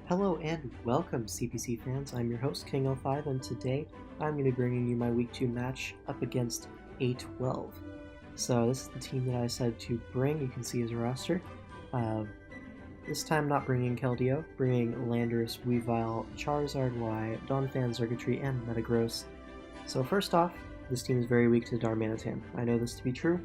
Hello and welcome, CPC fans. I'm your host, King05, and today I'm going to be bringing you my Week 2 match up against A12. So this is the team that I decided to bring. You can see his roster. This time not bringing Keldeo, bringing Landorus, Weavile, Charizard Y, Donphan, Xurkitree, and Metagross. So first off, this team is very weak to Darmanitan. I know this to be true.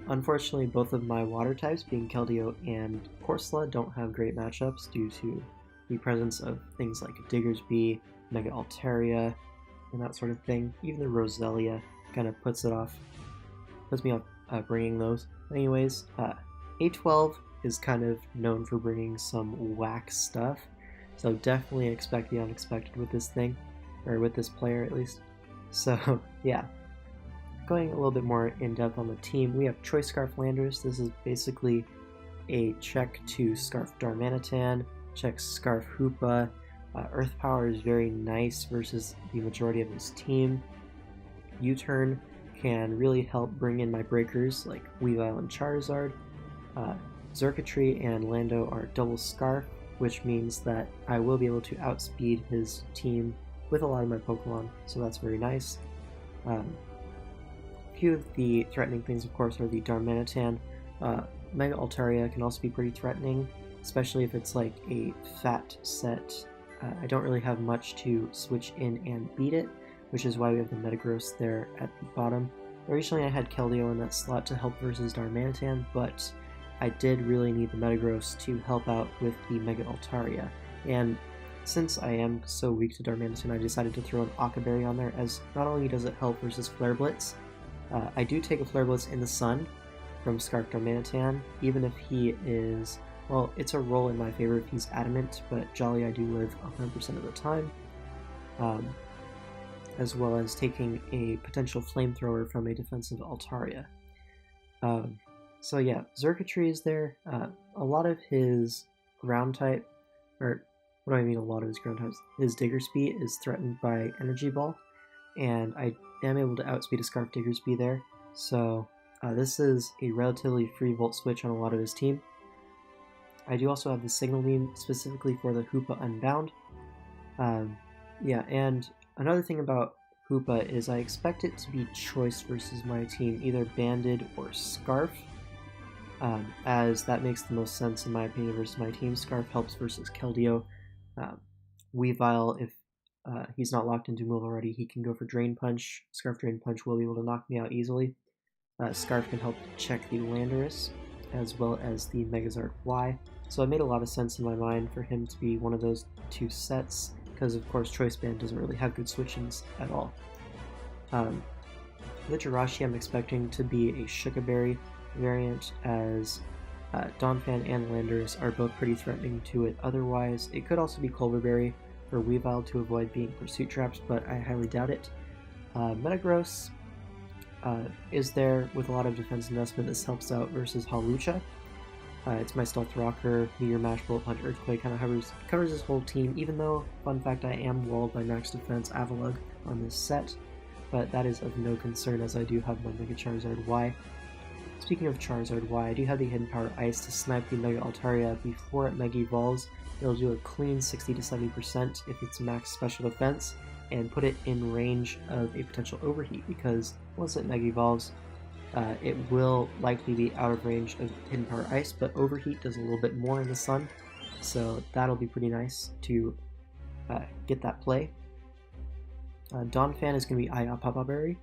Unfortunately, both of my water types, being Keldeo and Corsola, don't have great matchups due to the presence of things like Diggersby, Mega Altaria, and that sort of thing. Even the Roselia kind of puts me off bringing those. Anyways, A12 is kind of known for bringing some whack stuff, so definitely expect the unexpected with this thing, or with this player at least. So yeah. Going a little bit more in depth on the team, we have Choice Scarf Landorus. This is basically a check to Scarf Darmanitan, check Scarf Hoopa. Earth Power is very nice versus the majority of his team. U-Turn can really help bring in my breakers like Weavile and Charizard. Xurkitree and Lando are double Scarf, which means that I will be able to outspeed his team with a lot of my Pokemon, so that's very nice. Few of the threatening things, of course, are the Darmanitan. Mega Altaria can also be pretty threatening, especially if it's like a fat set. I don't really have much to switch in and beat it, which is why we have the Metagross there at the bottom. Originally I had Keldeo in that slot to help versus Darmanitan, but I did really need the Metagross to help out with the Mega Altaria. And since I am so weak to Darmanitan, I decided to throw an Occaberry on there, as not only does it help versus Flare Blitz, I do take a Flare Blitz in the sun from Scarf Darmanitan, even if he is, well, it's a roll in my favor if he's adamant, but Jolly I do live 100% of the time, as well as taking a potential Flamethrower from a defensive Altaria. So yeah, Xurkitree is there. A lot of his ground type, or what do I mean a lot of his ground types? His Diggersby is threatened by Energy Ball, and I am able to outspeed a Scarf Diggersby there, so this is a relatively free Volt Switch on a lot of his team. I do also have the Signal Beam specifically for the Hoopa Unbound. Yeah, and another thing about Hoopa is I expect it to be choice versus my team, either Banded or Scarf, as that makes the most sense in my opinion versus my team. Scarf helps versus Keldeo. Weavile, if he's not locked into move already, he can go for Drain Punch. Scarf Drain Punch will be able to knock me out easily. Scarf can help check the Landorus, as well as the Megazord Y. So it made a lot of sense in my mind for him to be one of those two sets, because of course Choice Band doesn't really have good switch-ins at all. The Jirachi I'm expecting to be a Shukaberry variant, as Donphan and Landorus are both pretty threatening to it otherwise. It could also be Culverberry for Weavile to avoid being Pursuit Traps, but I highly doubt it. Metagross is there with a lot of defense investment. This helps out versus Hawlucha. It's my Stealth Rocker, Meteor Mash, Bullet Punch, Earthquake, kind of covers his whole team, even though, fun fact, I am walled by Max Defense Avalugg on this set, but that is of no concern as I do have my Mega Charizard Y. Speaking of Charizard Y, I do have the Hidden Power Ice to snipe the Mega Altaria before it Mega Evolves. It'll do a clean 60 to 70% if it's max special defense, and put it in range of a potential overheat, because once it Mega Evolves, it will likely be out of range of Hidden Power Ice, but overheat does a little bit more in the sun, so that'll be pretty nice to get that play. Donphan is going to be Papa Berry.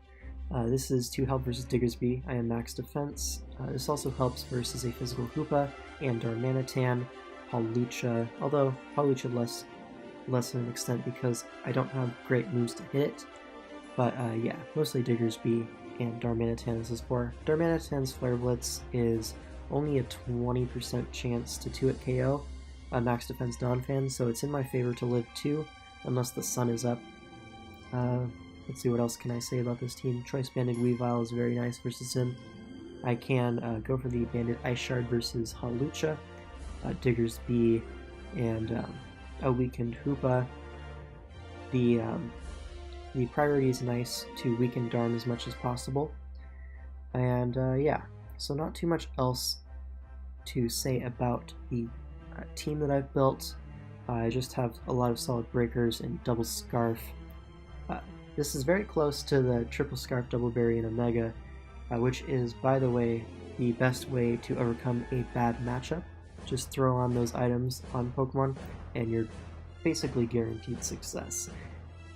This is to help versus Diggersby. I am max defense. This also helps versus a physical Hoopa and Darmanitan, Hawlucha, although Hawlucha less to an extent because I don't have great moves to hit it. But yeah, mostly Diggersby and Darmanitan this is for. Darmanitan's Flare Blitz is only a 20% chance to 2-hit KO max defense Donphan, so it's in my favor to live 2, unless the sun is up. Let's see, what else can I say about this team. Choice Banded Weavile is very nice versus him. I can go for the Banded Ice Shard versus Hawlucha, Diggersby, and a weakened Hoopa. The priority is nice to weaken Darm as much as possible. And yeah, so not too much else to say about the team that I've built. I just have a lot of solid breakers and double scarf. This is very close to the triple scarf, double berry, and omega, which is, by the way, the best way to overcome a bad matchup. Just throw on those items on Pokemon and you're basically guaranteed success.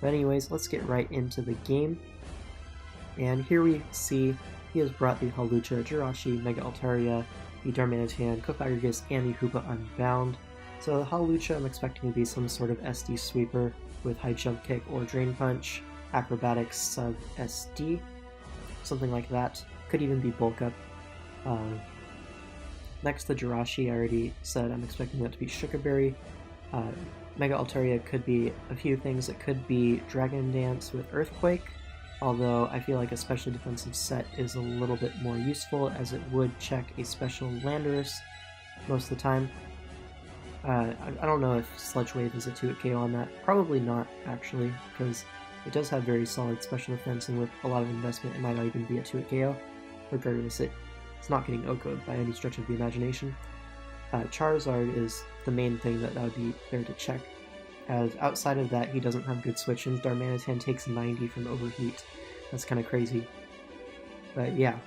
But anyways, let's get right into the game. And here we see he has brought the Hawlucha, Jirachi, Mega Altaria, the Darmanitan, Cofagrigus, and the Hoopa Unbound. So the Hawlucha I'm expecting to be some sort of SD sweeper with high jump kick or drain punch, acrobatics sub SD, something like that. Could even be bulk up. Next, the Jirachi, I already said I'm expecting that to be Sugar Berry. Mega Altaria could be a few things. It could be Dragon Dance with Earthquake, although I feel like a special defensive set is a little bit more useful as it would check a special Landorus most of the time. I don't know if Sludge Wave is a 2-hit KO on that. Probably not, actually, because it does have very solid special defense, and with a lot of investment it might not even be a 2-hit KO. Regardless, it's not getting OHKO'd by any stretch of the imagination. Charizard is the main thing that would be there to check, as outside of that he doesn't have good switch-ins. Darmanitan takes 90 from Overheat. That's kind of crazy. But yeah,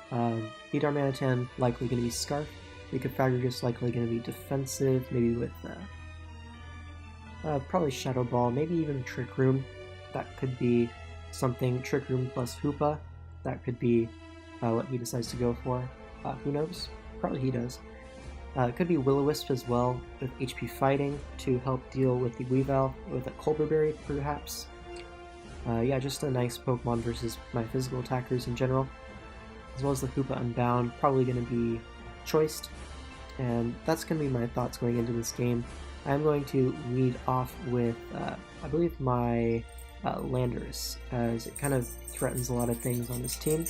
the Darmanitan likely going to be Scarf. The Cofagrigus likely going to be defensive, maybe with probably Shadow Ball, maybe even Trick Room. That could be something. Trick Room plus Hoopa. That could be what he decides to go for. Who knows? Probably he does. It could be Will-O-Wisp as well, with HP Fighting to help deal with the Weavile, with a Colbur Berry perhaps. Yeah, just a nice Pokemon versus my physical attackers in general. As well as the Hoopa Unbound, probably going to be choiced. And that's going to be my thoughts going into this game. I'm going to lead off with, I believe, my Landorus, as it kind of threatens a lot of things on his team.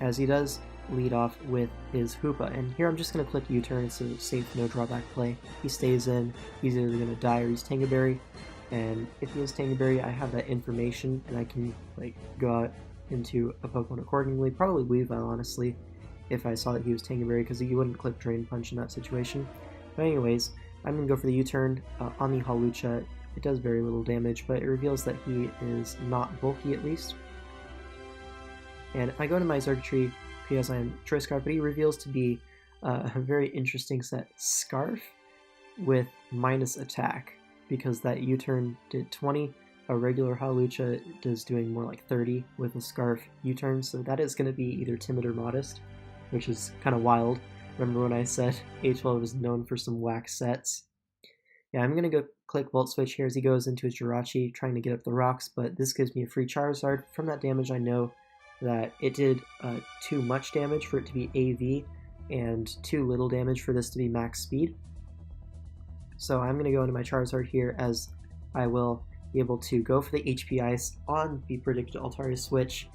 As he does lead off with his Hoopa, and here I'm just going to click U-turn. It's a safe, no drawback play. He stays in, he's either going to die or he's Tanga Berry, and if he is Tanga Berry, I have that information and I can like go out into a Pokemon accordingly. Probably Weavile, honestly, if I saw that he was Tanga Berry, because you wouldn't click Drain Punch in that situation. But anyways, I'm going to go for the U-turn on the Hawlucha. It does very little damage, but it reveals that he is not bulky at least. And I go to my Xurkitree because I'm Choice Scarf, but he reveals to be a very interesting set, Scarf with minus attack, because that U-turn did 20, a regular Hawlucha is doing more like 30 with a Scarf U-turn, so that is going to be either timid or modest, which is kind of wild. Remember when I said A12 is known for some whack sets? Yeah, I'm going to go click Volt Switch here as he goes into his Jirachi, trying to get up the rocks, but this gives me a free Charizard. From that damage I know that it did too much damage for it to be AV, and too little damage for this to be max speed. So I'm going to go into my Charizard here, as I will be able to go for the HP Ice on the predicted Altaria switch,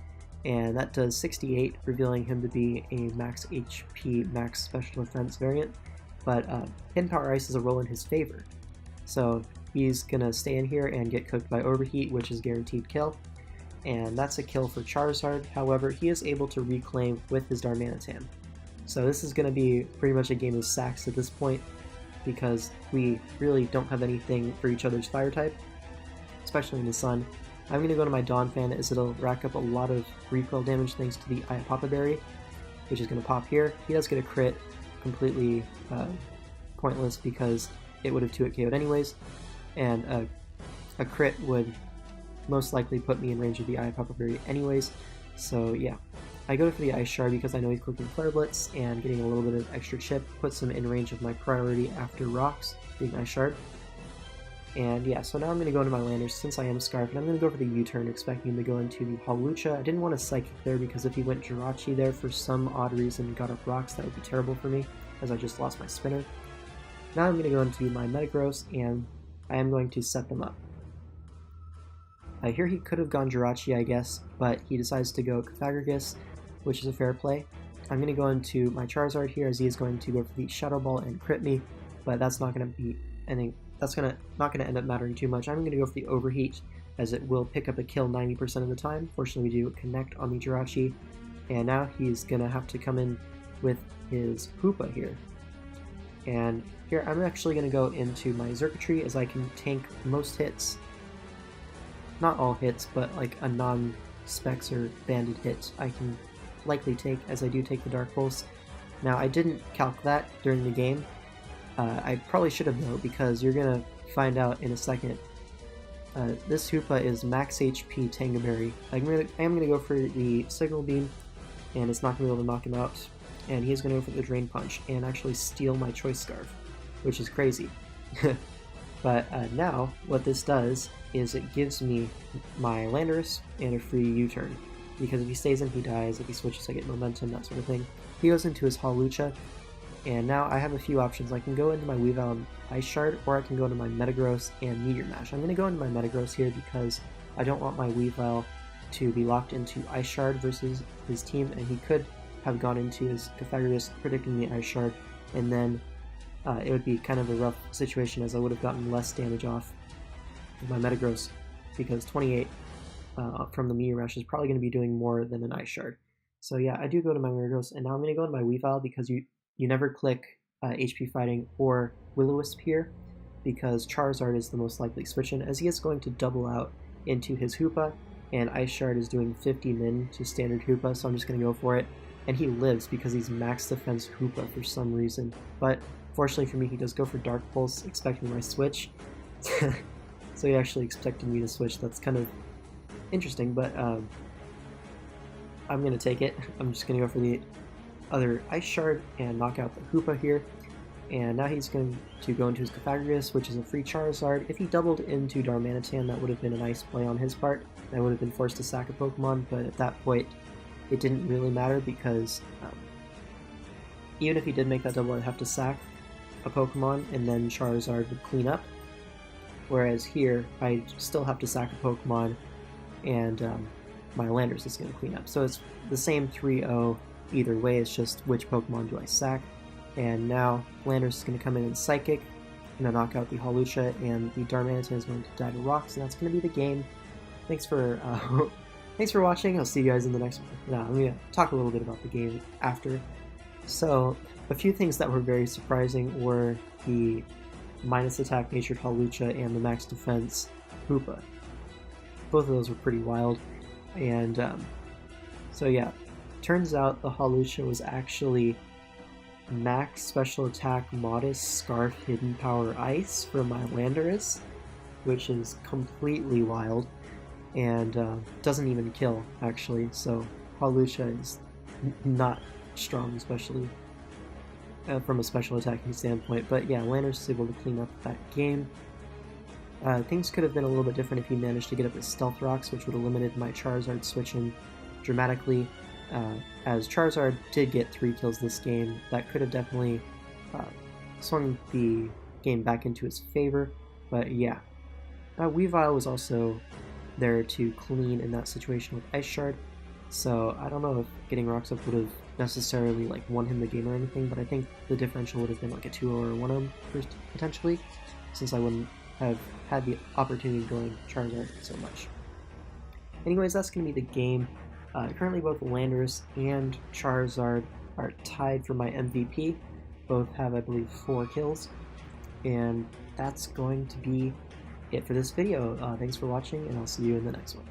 and that does 68, revealing him to be a max HP, max special defense variant, but Pin Power Ice is a roll in his favor. So he's going to stay in here and get cooked by Overheat, which is guaranteed kill. And that's a kill for Charizard. However, he is able to reclaim with his Darmanitan. So this is going to be pretty much a game of sacks at this point, because we really don't have anything for each other's fire type, especially in the sun. I'm going to go to my Donphan, as it'll rack up a lot of recoil damage thanks to the Iapapa Berry, which is going to pop here. He does get a crit, completely pointless because it would have 2-hit KO'd anyways, and a crit would most likely put me in range of the Iapapa Berry anyways. So yeah, I go for the Ice Shard because I know he's clicking Flare Blitz, and getting a little bit of extra chip puts him in range of my priority after Rocks, being Ice Shard. And yeah, so now I'm going to go into my Landers since I am Scarf, and I'm going to go for the U-turn, expecting him to go into the Hawlucha. I didn't want to Psychic there because if he went Jirachi there for some odd reason and got up Rocks, that would be terrible for me, as I just lost my spinner. Now I'm going to go into my Metagross, and I am going to set them up. Here he could have gone Jirachi, I guess, but he decides to go Cofagrigus, which is a fair play. I'm going to go into my Charizard here, as he is going to go for the Shadow Ball and crit me, but that's not going to be anything. That's not going to end up mattering too much. I'm going to go for the Overheat, as it will pick up a kill 90% of the time. Fortunately, we do connect on the Jirachi, and now he's going to have to come in with his Hoopa here. And here I'm actually going to go into my circuitry as I can tank most hits. Not all hits, but like a non-specs or banded hit I can likely take, as I do take the Dark Pulse. Now I didn't calc that during the game. I probably should have though, because you're going to find out in a second. This Hoopa is max HP Tangaberry. I am going to go for the Signal Beam, and it's not going to be able to knock him out. And he's going to go for the Drain Punch and actually steal my Choice Scarf, which is crazy. But now, what this does is it gives me my Landorus and a free U-turn. Because if he stays in, he dies. If he switches, I get momentum, that sort of thing. He goes into his Hawlucha, and now I have a few options. I can go into my Weavile and Ice Shard, or I can go into my Metagross and Meteor Mash. I'm going to go into my Metagross here because I don't want my Weavile to be locked into Ice Shard versus his team, and he could have gone into his Pythagoras predicting the Ice Shard, and then it would be kind of a rough situation as I would have gotten less damage off of my Metagross, because 28 from the Meteor Mash is probably going to be doing more than an Ice Shard. So yeah, I do go to my Metagross, and now I'm going to go to my Weavile because you never click HP Fighting or Will-O-Wisp here, because Charizard is the most likely switch in, as he is going to double out into his Hoopa, and Ice Shard is doing 50 min to standard Hoopa, so I'm just going to go for it. And he lives because he's max defense Hoopa for some reason. But fortunately for me, he does go for Dark Pulse, expecting my switch. So he actually expected me to switch. That's kind of interesting, but I'm going to take it. I'm just going to go for the other Ice Shard and knock out the Hoopa here. And now he's going to go into his Pythagoras, which is a free Charizard. If he doubled into Darmanitan, that would have been a nice play on his part. I would have been forced to sack a Pokemon, but at that point, it didn't really matter because even if he did make that double, I'd have to sack a Pokemon and then Charizard would clean up. Whereas here, I still have to sack a Pokemon and my Landorus is going to clean up. So it's the same 3-0 either way, it's just which Pokemon do I sack. And now Landorus is going to come in and Psychic, going to knock out the Hawlucha, and the Darmanitan is going to die to Rocks, and that's going to be the game. Thanks for watching. I'll see you guys in the next one. Now, I'm going to talk a little bit about the game after. So, a few things that were very surprising were the minus attack natured Hawlucha and the max defense Hoopa. Both of those were pretty wild. And, so yeah, turns out the Hawlucha was actually max special attack modest Scarf hidden power ice from my Landorus, which is completely wild. And doesn't even kill, actually, so Hawlucha is not strong, especially from a special attacking standpoint. But yeah, Landorus is able to clean up that game. Things could have been a little bit different if he managed to get up his Stealth Rocks, which would have limited my Charizard switching dramatically. As Charizard did get 3 kills this game, that could have definitely swung the game back into his favor. But yeah, Weavile was also there to clean in that situation with Ice Shard, so I don't know if getting Rocks up would have necessarily like won him the game or anything, but I think the differential would have been like a 2-0 or 1-0 potentially, since I wouldn't have had the opportunity of going Charizard so much. Anyways, that's going to be the game. Currently both Landorus and Charizard are tied for my MVP. Both have, I believe, 4 kills, and that's going to be it for this video. Thanks for watching, and I'll see you in the next one.